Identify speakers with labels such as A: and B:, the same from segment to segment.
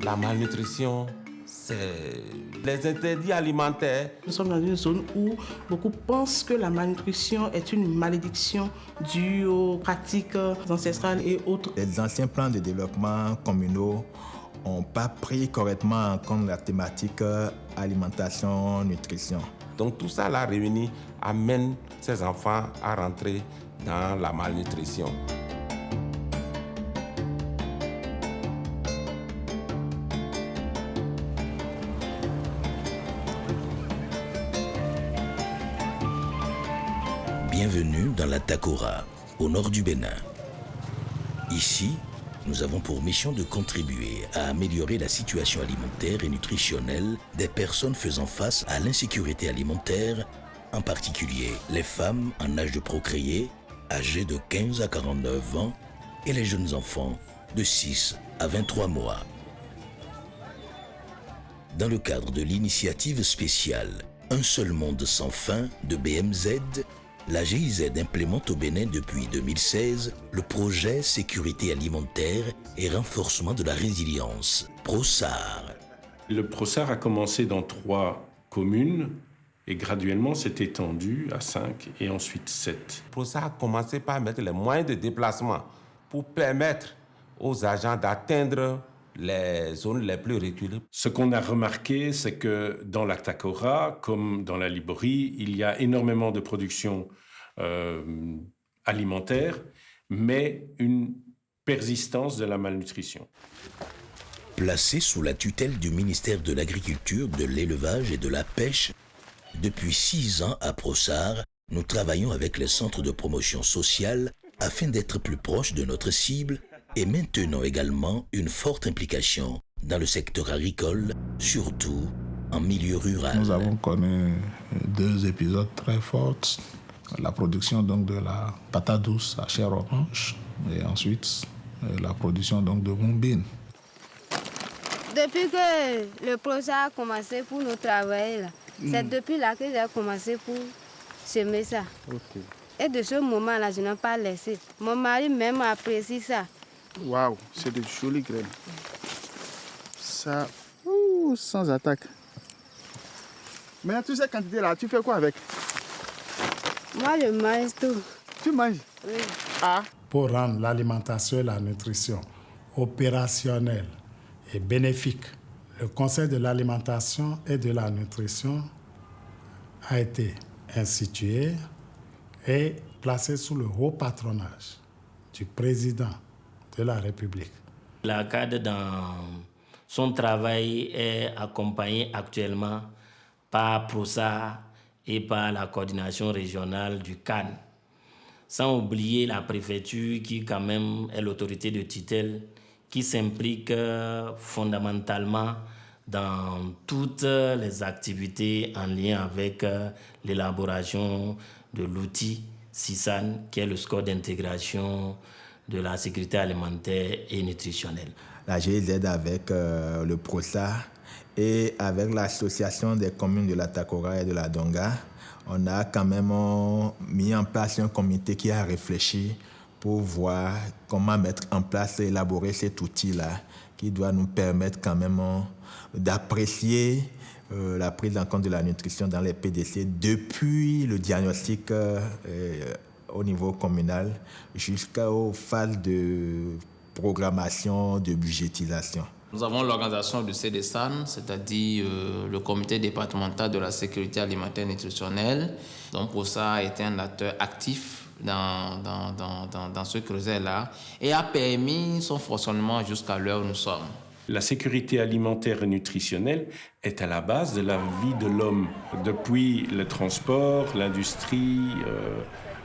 A: La malnutrition, c'est les interdits alimentaires.
B: Nous sommes dans une zone où beaucoup pensent que la malnutrition est une malédiction due aux pratiques ancestrales et autres.
C: Les anciens plans de développement communaux n'ont pas pris correctement en compte la thématique alimentation-nutrition.
A: Donc tout ça là réuni amène ces enfants à rentrer dans la malnutrition.
D: Bienvenue dans la Takora, au nord du Bénin. Ici, nous avons pour mission de contribuer à améliorer la situation alimentaire et nutritionnelle des personnes faisant face à l'insécurité alimentaire, en particulier les femmes en âge de procréer, âgées de 15 à 49 ans, et les jeunes enfants de 6 à 23 mois. Dans le cadre de l'initiative spéciale Un seul monde sans faim de BMZ, la GIZ implémente au Bénin depuis 2016 le projet Sécurité alimentaire et renforcement de la résilience, PROSAR.
E: Le PROSAR a commencé dans 3 communes et graduellement s'est étendu à 5 et ensuite 7.
A: PROSAR a commencé par mettre les moyens de déplacement pour permettre aux agents d'atteindre les zones les plus reculées.
E: Ce qu'on a remarqué, c'est que dans la Takora, comme dans la Liborie, il y a énormément de production alimentaire, mais une persistance de la malnutrition.
D: Placé sous la tutelle du ministère de l'Agriculture, de l'Élevage et de la Pêche, depuis 6 ans à PROSAR, nous travaillons avec les centres de promotion sociale afin d'être plus proches de notre cible et maintenons également une forte implication dans le secteur agricole, surtout en milieu rural.
F: Nous avons connu 2 épisodes très forts. La production donc de la patate douce à chair orange et ensuite la production donc de mombine.
G: Depuis que le projet a commencé pour nous travailler, là, c'est depuis là que j'ai commencé pour semer ça.
H: Okay.
G: Et de ce moment-là, je n'ai pas laissé. Mon mari même apprécie ça.
H: Waouh, c'est de jolies graines. Ça, sans attaque. Maintenant, toutes ces quantités-là, tu fais quoi avec?
G: Moi, je mange tout.
H: Tu manges?
G: Oui.
H: Ah.
I: Pour rendre l'alimentation et la nutrition opérationnelles et bénéfiques, le Conseil de l'alimentation et de la nutrition a été institué et placé sous le haut patronage du président de la République.
J: La CAD, dans son travail, est accompagnée actuellement par PROSAR et par la coordination régionale du CAN. Sans oublier la préfecture qui, quand même, est l'autorité de tutelle qui s'implique fondamentalement dans toutes les activités en lien avec l'élaboration de l'outil SISAN, qui est le score d'intégration de la sécurité alimentaire et nutritionnelle.
C: La GIZ avec le PROSAR et avec l'association des communes de la Takora et de la Donga, on a quand même mis en place un comité qui a réfléchi pour voir comment mettre en place et élaborer cet outil-là qui doit nous permettre quand même d'apprécier la prise en compte de la nutrition dans les PDC depuis le diagnostic au niveau communal jusqu'aux phases de programmation, de budgétisation.
K: Nous avons l'organisation du CDSAN, c'est-à-dire le comité départemental de la sécurité alimentaire et nutritionnelle. Donc pour ça, a été un acteur actif dans ce creuset-là et a permis son fonctionnement jusqu'à l'heure où nous sommes.
E: La sécurité alimentaire et nutritionnelle est à la base de la vie de l'homme. Depuis le transport, l'industrie,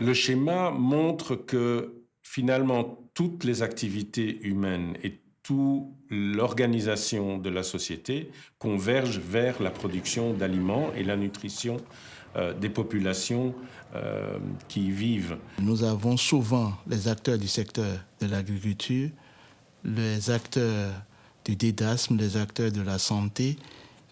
E: le schéma montre que finalement toutes les activités humaines et toute l'organisation de la société convergent vers la production d'aliments et la nutrition des populations qui y vivent.
F: Nous avons souvent les acteurs du secteur de l'agriculture, les acteurs du didasme, les acteurs de la santé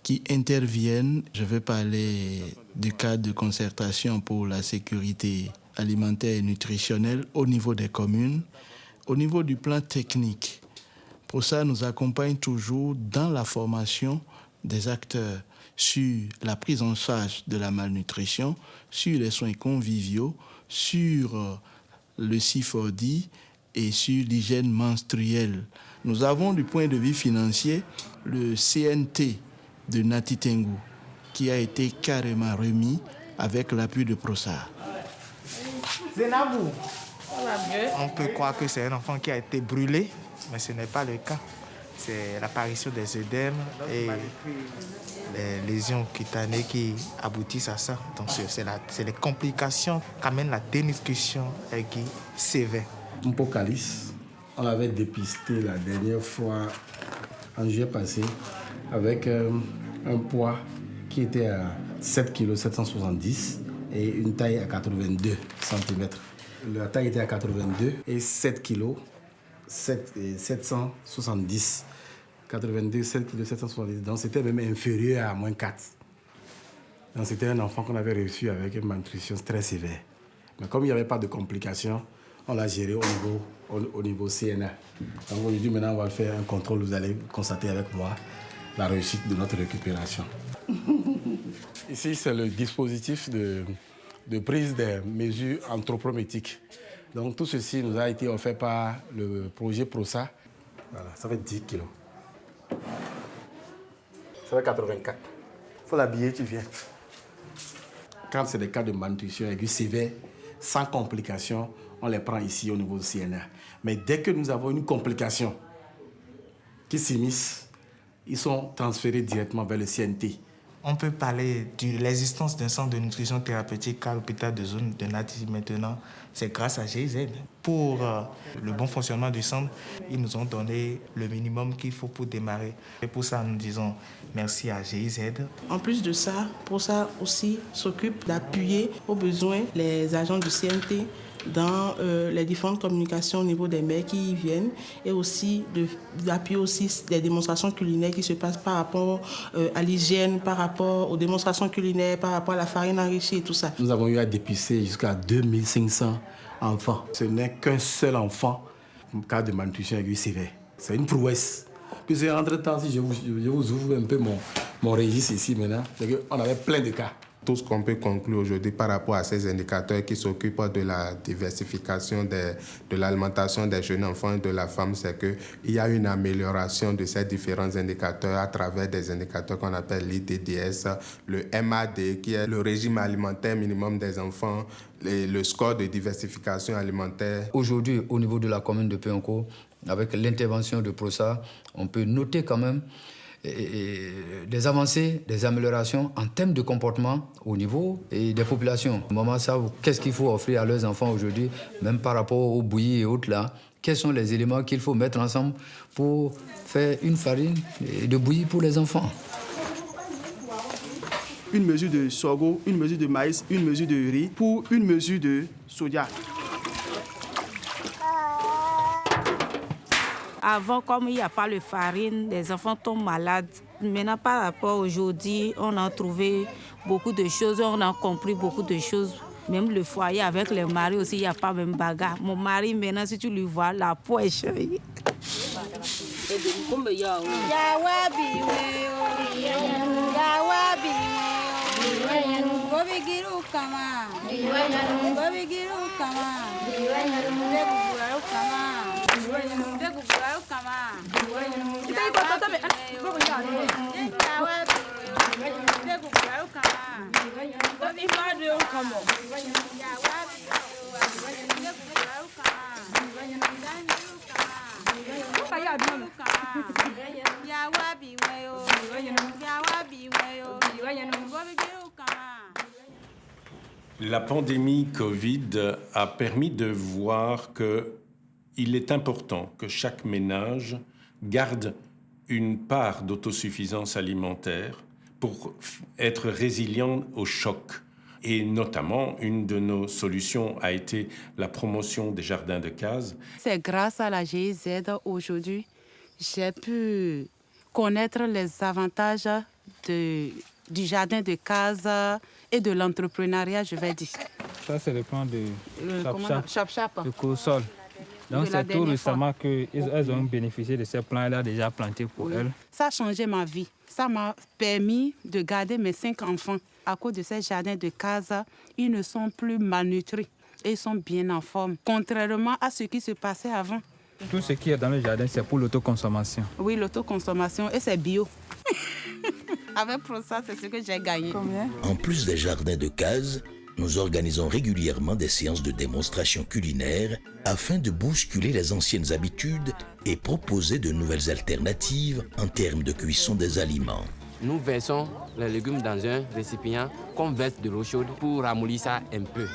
F: qui interviennent. Je veux parler du cadre de concertation pour la sécurité
L: alimentaire et nutritionnelle au niveau des communes, au niveau du plan technique. PROSA nous accompagne toujours dans la formation des acteurs sur la prise en charge de la malnutrition, sur les soins conviviaux, sur le CIFODI et sur l'hygiène menstruelle. Nous avons du point de vue financier le CNT de Nati Tengu qui a été carrément remis avec l'appui de PROSA.
M: Zénabou, on peut croire que c'est un enfant qui a été brûlé, mais ce n'est pas le cas. C'est l'apparition des œdèmes et les lésions cutanées qui aboutissent à ça. Donc c'est les complications qu'amène la dénutrition aiguë sévère.
N: Mpocalis, on l'avait dépisté la dernière fois en juillet passé avec un poids qui était à 7 kg 770 et une taille à 82 cm. La taille était à 82 et 7 kg 770. 82, 7 kg 770. Donc c'était même inférieur à moins 4. Donc c'était un enfant qu'on avait reçu avec une malnutrition très sévère. Mais comme il n'y avait pas de complications, on l'a géré au niveau CNA. Donc aujourd'hui, maintenant, on va faire un contrôle. Vous allez constater avec moi la réussite de notre récupération. Ici, c'est le dispositif de prise des mesures anthropométriques. Donc tout ceci nous a été offert par le projet PROSA. Voilà, ça fait 10 kilos. Ça fait 84. Il faut l'habiller, tu viens. Quand c'est des cas de malnutrition aiguë sévère, sans complications, on les prend ici au niveau du CNA. Mais dès que nous avons une complication qui s'immisce, ils sont transférés directement vers le CNT.
M: On peut parler de l'existence d'un centre de nutrition thérapeutique à l'hôpital de zone de Nati maintenant. C'est grâce à GIZ. Pour le bon fonctionnement du centre, ils nous ont donné le minimum qu'il faut pour démarrer. Et pour ça, nous disons merci à GIZ.
B: En plus de ça, PROSA aussi s'occupe d'appuyer aux besoins les agents du CNT dans les différentes communications au niveau des mères qui y viennent et aussi d'appuyer aussi des démonstrations culinaires qui se passent par rapport à l'hygiène, par rapport aux démonstrations culinaires, par rapport à la farine enrichie et tout ça.
N: Nous avons eu à dépister jusqu'à 2500 enfants. Ce n'est qu'un seul enfant en cas de malnutrition aiguë sévère. C'est une prouesse. Puis entre-temps, si je vous ouvre un peu mon registre ici maintenant, c'est qu'on avait plein de cas. Tout ce qu'on peut conclure aujourd'hui par rapport à ces indicateurs qui s'occupent de la diversification de l'alimentation des jeunes enfants et de la femme, c'est qu'il y a une amélioration de ces différents indicateurs à travers des indicateurs qu'on appelle l'ITDS, le MAD, qui est le régime alimentaire minimum des enfants, le score de diversification alimentaire.
O: Aujourd'hui, au niveau de la commune de Péonco, avec l'intervention de PROSA, on peut noter quand même des avancées, des améliorations en termes de comportement au niveau des populations. Maman savent qu'est-ce qu'il faut offrir à leurs enfants aujourd'hui, même par rapport aux bouillies et autres là. Quels sont les éléments qu'il faut mettre ensemble pour faire une farine de bouillie pour les enfants.
H: Une mesure de sorgho, une mesure de maïs, une mesure de riz pour une mesure de soja.
P: Avant, comme il n'y a pas de farine, les enfants tombent malades. Maintenant, par rapport à aujourd'hui, on a trouvé beaucoup de choses, on a compris beaucoup de choses. Même le foyer avec les maris aussi, il n'y a pas même bagarre. Mon mari, maintenant, si tu lui vois, la peau est chaude.
E: La pandémie Covid a permis de voir qu'il est important que chaque ménage garde une part d'autosuffisance alimentaire pour être résilient au choc. Et notamment, une de nos solutions a été la promotion des jardins de cases.
Q: C'est grâce à la GIZ aujourd'hui, j'ai pu connaître les avantages du jardin de cases et de l'entrepreneuriat, je vais dire.
R: Ça, c'est le plan de
Q: Chap-Chap.
R: de Cosol. Donc, c'est tout récemment qu'elles ont bénéficié de ces plans. Elle a déjà planté pour elles.
Q: Ça a changé ma vie. Ça m'a permis de garder mes 5 enfants. À cause de ces jardins de Casa, ils ne sont plus malnutris et ils sont bien en forme, contrairement à ce qui se passait avant.
R: Tout ce qui est dans le jardin, c'est pour l'autoconsommation.
Q: Oui, l'autoconsommation et c'est bio. Avec ProSA, c'est ce que j'ai gagné. Combien?
D: En plus des jardins de cases, nous organisons régulièrement des séances de démonstration culinaire afin de bousculer les anciennes habitudes et proposer de nouvelles alternatives en termes de cuisson des aliments.
S: Nous versons les légumes dans un récipient qu'on verse de l'eau chaude pour ramollir ça un peu.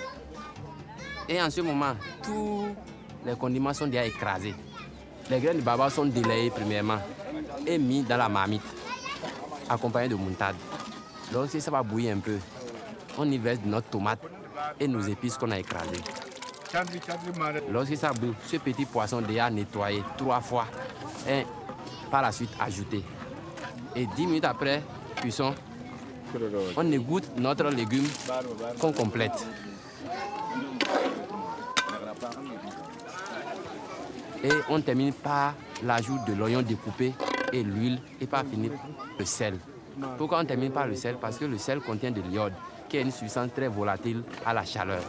S: Et en ce moment, tous les condiments sont déjà écrasés. Les graines de baba sont délayées premièrement et mis dans la marmite, accompagnées de moutarde. Donc si ça va bouillir un peu, on y verse notre tomate et nos épices qu'on a écrasées. Lorsque ça bouille, ce petit poisson déjà nettoyé 3 fois et par la suite ajouté. Et 10 minutes après cuisson, on égoutte notre légume qu'on complète. Et on termine par l'ajout de l'oignon découpé et l'huile et par finir le sel. Pourquoi on termine par le sel? Parce que le sel contient de l'iode, qui est une substance très volatile à la chaleur.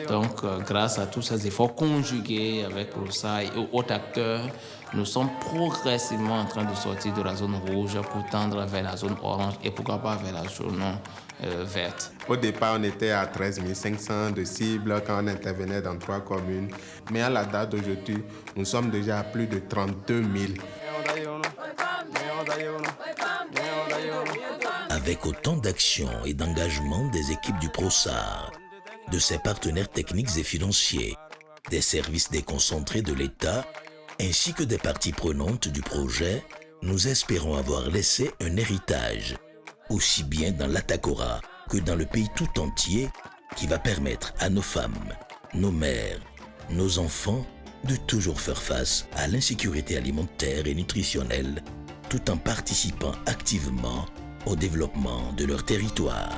K: Donc, grâce à tous ces efforts conjugués avec ProSA et autres acteurs, nous sommes progressivement en train de sortir de la zone rouge pour tendre vers la zone orange et pourquoi pas vers la zone verte.
T: Au départ, on était à 13 500 de cibles quand on intervenait dans 3 communes. Mais à la date d'aujourd'hui, nous sommes déjà à plus de 32 000.
D: Avec autant d'action et d'engagement des équipes du ProSA, de ses partenaires techniques et financiers, des services déconcentrés de l'État, ainsi que des parties prenantes du projet, nous espérons avoir laissé un héritage, aussi bien dans l'Atakora que dans le pays tout entier, qui va permettre à nos femmes, nos mères, nos enfants de toujours faire face à l'insécurité alimentaire et nutritionnelle, tout en participant activement au développement de leur territoire.